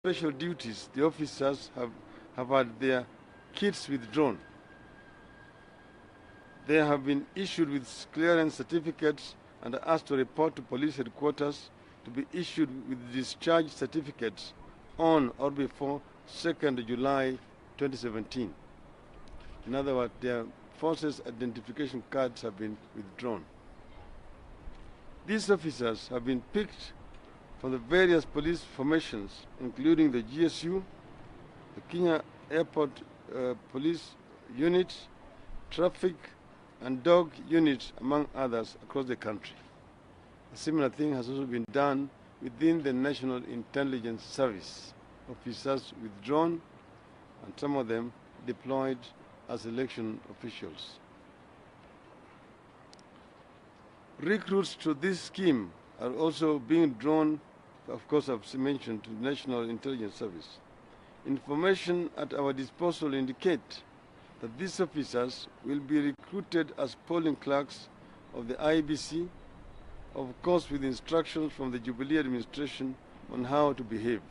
special duties, the officers have had their kits withdrawn. They have been issued with clearance certificates and asked to report to police headquarters to be issued with discharge certificates on or before 2nd July 2017. In other words, their forces identification cards have been withdrawn. These officers have been picked from the various police formations, including the GSU, the Kenya Airport Police Unit, Traffic and Dog Unit, among others, across the country. A similar thing has also been done within the National Intelligence Service. Officers withdrawn and some of them deployed as election officials. Recruits to this scheme are also being drawn, of course, I've mentioned, to the National Intelligence Service. Information at our disposal indicate that these officers will be recruited as polling clerks of the IEBC, of course with instructions from the Jubilee administration on how to behave.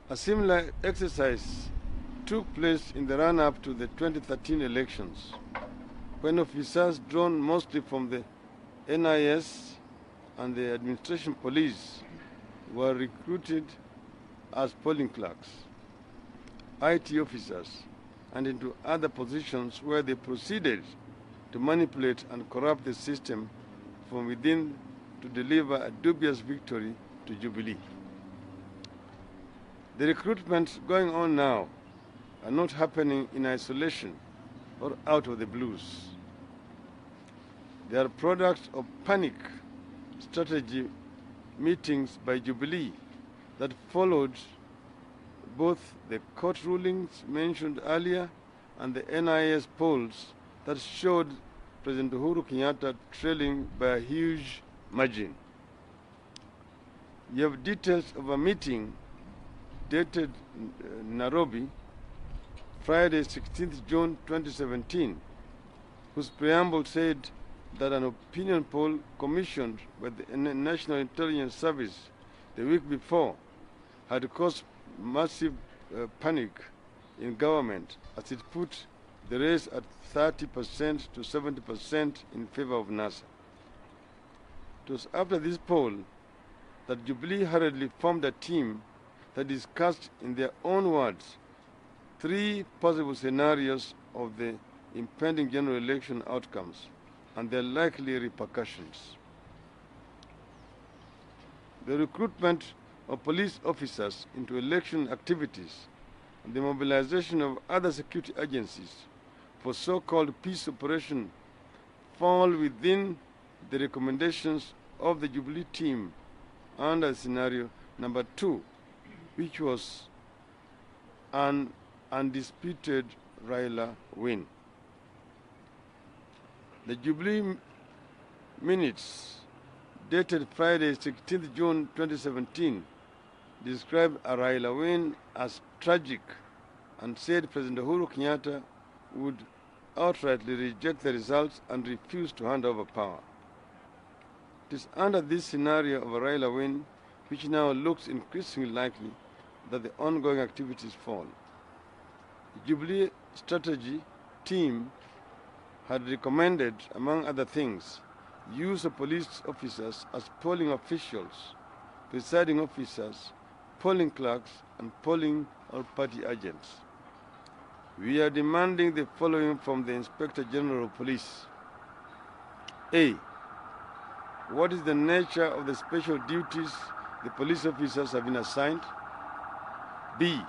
A similar exercise took place in the run-up to the 2013 elections, when officers drawn mostly from the NIS and the administration police were recruited as polling clerks, IT officers, and into other positions where they proceeded to manipulate and corrupt the system from within to deliver a dubious victory to Jubilee. The recruitments going on now are not happening in isolation or out of the blues. They are products of panic strategy meetings by Jubilee that followed both the court rulings mentioned earlier and the NIS polls that showed President Uhuru Kenyatta trailing by a huge margin. You have details of a meeting dated Nairobi, Friday, 16th June 2017, whose preamble said that an opinion poll commissioned by the National Intelligence Service the week before had caused massive panic in government as it put the race at 30% to 70% in favor of NASA. It was after this poll that Jubilee hurriedly formed a team that discussed, in their own words, 3 possible scenarios of the impending general election outcomes and their likely repercussions. The recruitment of police officers into election activities and the mobilization of other security agencies for so-called peace operation fall within the recommendations of the Jubilee team under scenario number 2, which was an undisputed Raila win. The Jubilee minutes dated Friday, 16th June 2017, described a Raila win as tragic and said President Uhuru Kenyatta would outrightly reject the results and refuse to hand over power. It is under this scenario of a Raila win, which now looks increasingly likely, that the ongoing activities fall. The Jubilee strategy team had recommended, among other things, use of police officers as polling officials, presiding officers, polling clerks, and polling or party agents. We are demanding the following from the Inspector General of Police. A. What is the nature of the special duties the police officers have been assigned? B.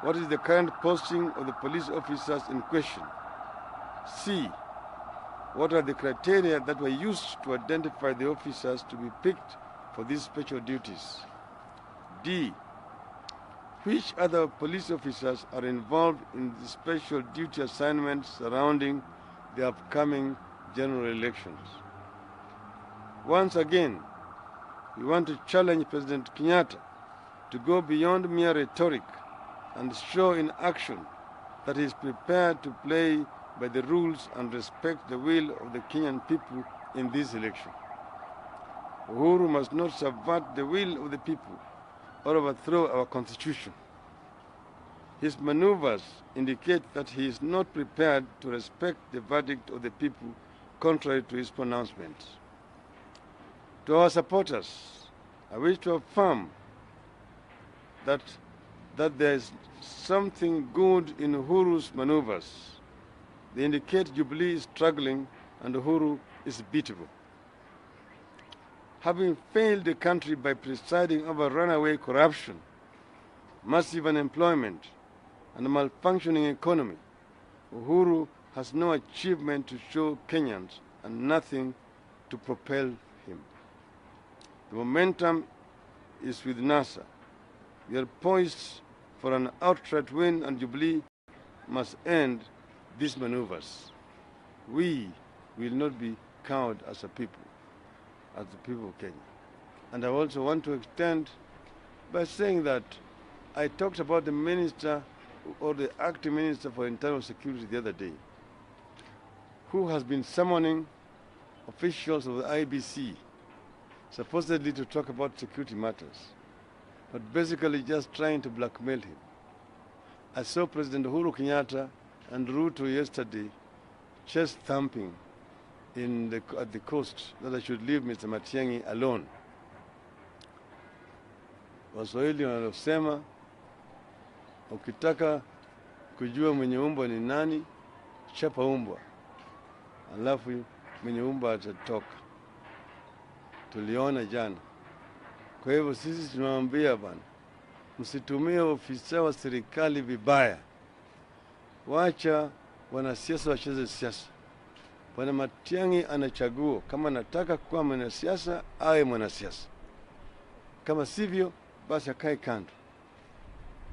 What is the current posting of the police officers in question? C. What are the criteria that were used to identify the officers to be picked for these special duties? D. Which other police officers are involved in the special duty assignments surrounding the upcoming general elections? Once again, we want to challenge President Kenyatta to go beyond mere rhetoric and show in action that he is prepared to play by the rules and respect the will of the Kenyan people in this election. Uhuru must not subvert the will of the people or overthrow our constitution. His maneuvers indicate that he is not prepared to respect the verdict of the people contrary to his pronouncements. To our supporters, I wish to affirm that there is something good in Uhuru's maneuvers. They indicate Jubilee is struggling and Uhuru is beatable. Having failed the country by presiding over runaway corruption, massive unemployment, and a malfunctioning economy, Uhuru has no achievement to show Kenyans and nothing to propel him. The momentum is with NASA. We are poised for an outright win, and Jubilee must end these maneuvers. We will not be cowed as a people, as the people of Kenya. And I also want to extend by saying that I talked about the minister or the acting minister for internal security the other day, who has been summoning officials of the IBC, supposedly to talk about security matters, but basically just trying to blackmail him. I saw President Uhuru Kenyatta and Ruto yesterday chest thumping at the coast that I should leave Mr. Matiang'i alone. Waswahili wanasema ukitaka kujua mwenye umbwa ni nani, chapa umbwa, alafu mwenye umbwa atatoka. Tuliona jana. Kwa hivyo sisi tunawaambia bana, msitumie ofisa wa serikali vibaya. Wacha wanasiasa wacheze siasa. Bwana Matiang'i anachagua kama anataka kuwa mwanasiasa awe mwanasiasa. Kama sivyo basi akae kando.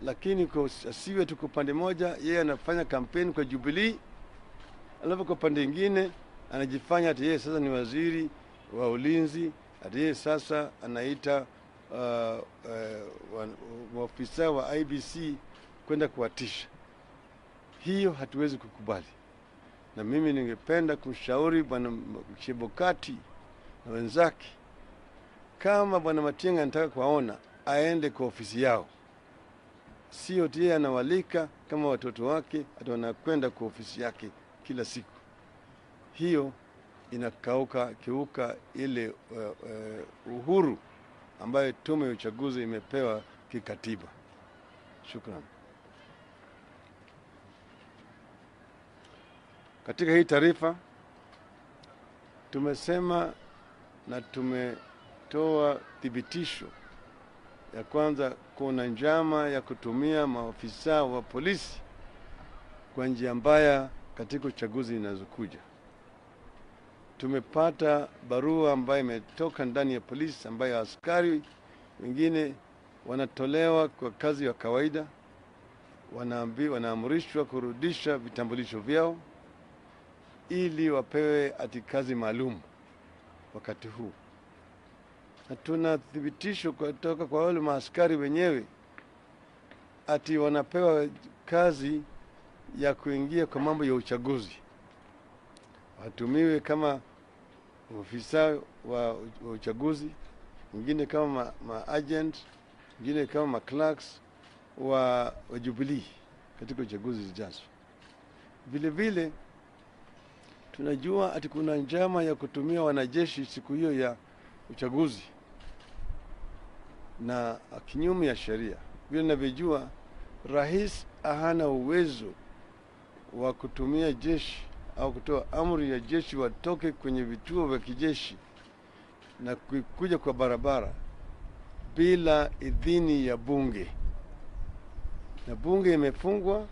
Lakini asiwe tu kwa pande moja, yeye anafanya kampeni kwa Jubilee, alafu kwa pande nyingine anajifanya ati yeye sasa ni waziri wa ulinzi, ati yeye sasa anaita maafisa wa IBC kwenda kuwatisha. Hiyo hatuwezi kukubali. Na mimi ningependa kumshauri Bwana Chebukati na wenzake, kama Bwana Matiang'i anataka kuwaona, aende kwa ofisi yao. Sio yeye anawalika kama watoto wake ati wanakwenda kwa ofisi yake kila siku. Hiyo kiuka ile uhuru ambayo tume ya uchaguzi imepewa kikatiba. Shukrani. Katika hii taarifa tumesema na tumetoa thibitisho ya kwanza, kuna njama ya kutumia maafisa wa polisi kwa njia mbaya katika uchaguzi inazokuja. Tumepata barua ambayo imetoka ndani ya polisi ambayo askari wengine wanatolewa kwa kazi ya kawaida, wanaamrishwa kurudisha vitambulisho vyao ili wapewe ati kazi maalum wakati huu. Na tuna thibitisho kutoka kwa wale maaskari wenyewe ati wanapewa kazi ya kuingia kwa mambo ya uchaguzi. Watumiwe kama ofisa wa uchaguzi, wengine kama agent, wengine kama clerks wa Jubilee katika uchaguzi zijazo. Vile vile tunajua ati kuna njama ya kutumia wanajeshi siku hiyo ya uchaguzi na kinyume ya sheria. Vile ninavyojua, rais hana uwezo wa kutumia jeshi au kutoa amri ya jeshi watoke kwenye vituo vya kijeshi na kuja kwa barabara bila idhini ya bunge. Na bunge imefungwa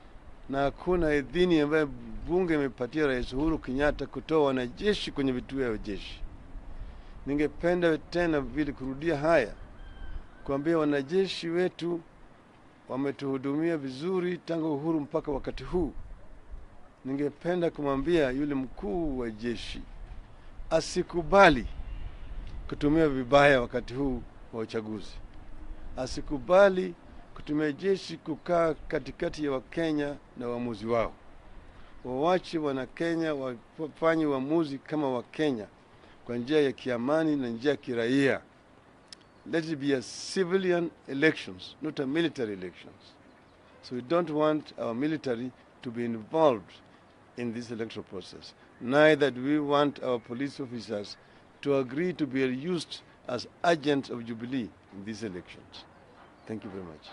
na hakuna idhini ambayo bunge imepatia Rais Uhuru Kenyatta kutoa wanajeshi kwenye vituo vya jeshi. Ningependa tena vile kurudia haya, kuambia wanajeshi wetu wametuhudumia vizuri tangu uhuru mpaka wakati huu. Ningependa kumwambia yule mkuu wa jeshi asikubali kutumia vibaya wakati huu wa uchaguzi. Asikubali kutumia jeshi kukaa katikati ya Wakenya na waamuzi wao. Wawache wana Kenya wafanye uamuzi kama Wakenya kwa njia ya kiamani na njia ya kiraia. Let it be a civilian elections, not a military elections. So we don't want our military to be involved in this electoral process. Neither do we want our police officers to agree to be used as agents of Jubilee in these elections. Thank you very much.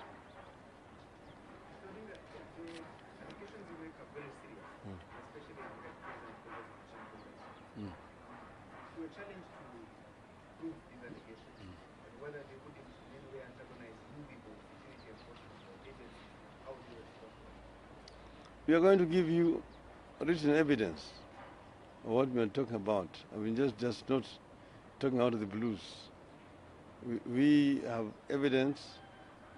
We are going to give you written evidence of what we are talking about. I mean, just not talking out of the blues. We have evidence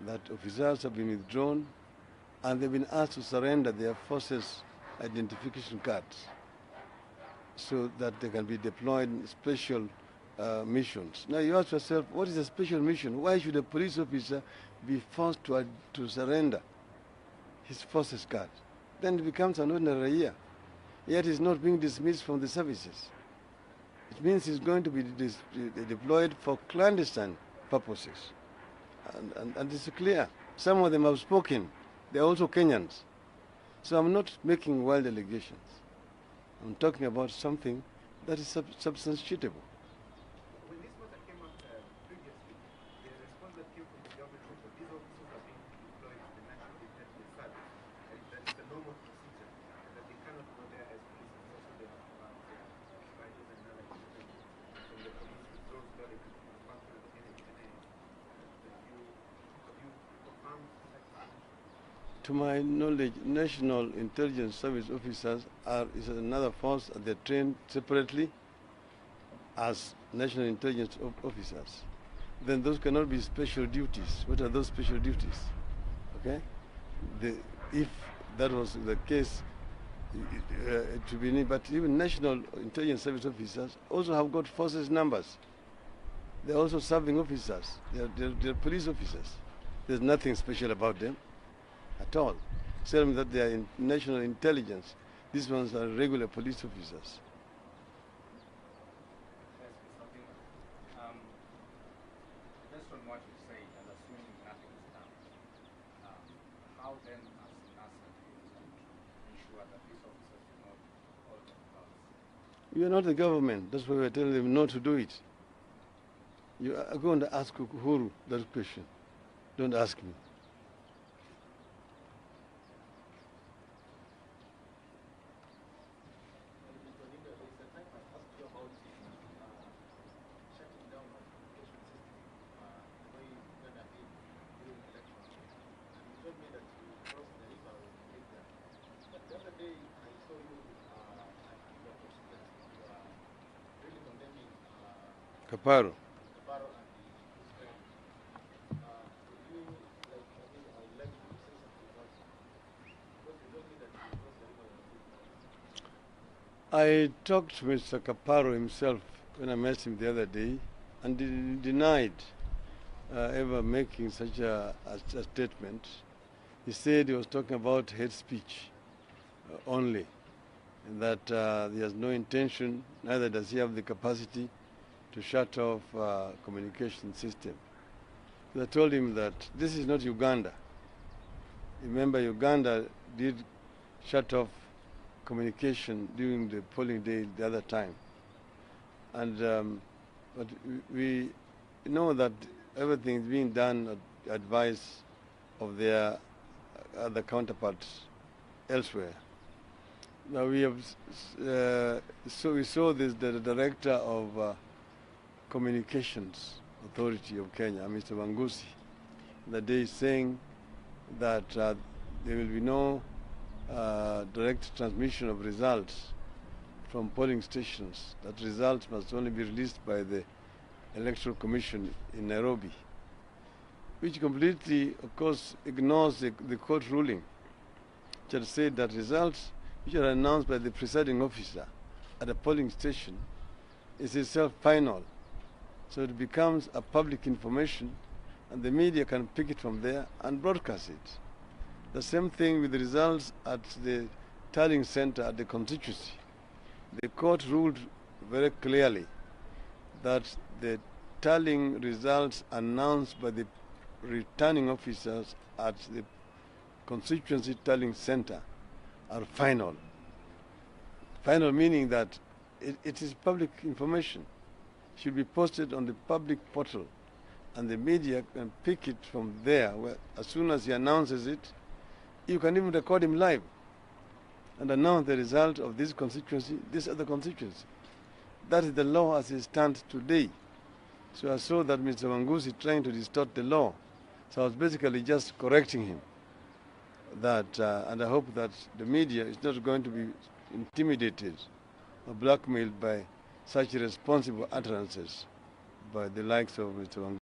that officers have been withdrawn and they've been asked to surrender their forces identification cards so that they can be deployed in special missions. Now you ask yourself, what is a special mission? Why should a police officer be forced to surrender his forces card? Then it becomes an ordinary year. Yet he's not being dismissed from the services. It means he's going to be deployed for clandestine purposes. And it's clear. Some of them have spoken. They're also Kenyans. So I'm not making wild allegations. I'm talking about something that is substantiatable. When this matter came up previously, the response that came from the government was that these officers are being deployed to the National Intelligence Service, and that it's a normal procedure, and that they cannot go there as police officers, so they have to have their badges and other equipment from the police withdraws so that they can function at any time. Have you confirmed that? To my knowledge, National Intelligence Service officers is another force. They're trained separately as National Intelligence officers. Then those cannot be special duties. What are those special duties? Okay? If that was the case, it would be, but even National Intelligence Service officers also have got forces numbers. They're also serving officers. They're police officers. There's nothing special about them at all. Except that they are in national intelligence. These ones are regular police officers. Based on what you say, and assuming nothing is done, how then, as NASA, do you ensure that these officers do not hold themselves? You are not the government. That's why we're telling them not to do it. You are going to ask Uhuru that question. Don't ask me. Kaparo. I talked to Mr. Kaparo himself when I met him the other day, and he denied ever making such a statement. He said he was talking about hate speech only, and that he has no intention, neither does he have the capacity to shut off communication system. So I told him that this is not Uganda. Remember, Uganda did shut off communication during the polling day the other time. And but we know that everything is being done at advice of their other counterparts elsewhere. Now we have, so we saw this, the director of Communications Authority of Kenya, Mr. Wangusi, the day saying that there will be no direct transmission of results from polling stations. That results must only be released by the Electoral Commission in Nairobi, which completely, of course, ignores the court ruling, which had said that results which are announced by the presiding officer at a polling station is itself final. So it becomes a public information, and the media can pick it from there and broadcast it. The same thing with the results at the tallying center at the constituency. The court ruled very clearly that the tallying results announced by the returning officers at the constituency tallying center are final. Final meaning that it is public information, should be posted on the public portal, and the media can pick it from there. As soon as he announces it, you can even record him live and announce the result of this constituency, this other constituency. That is the law as it stands today. So I saw that Mr. Wangusi trying to distort the law. So I was basically just correcting him. That, and I hope that the media is not going to be intimidated or blackmailed by such irresponsible utterances by the likes of Mr. Wangusi.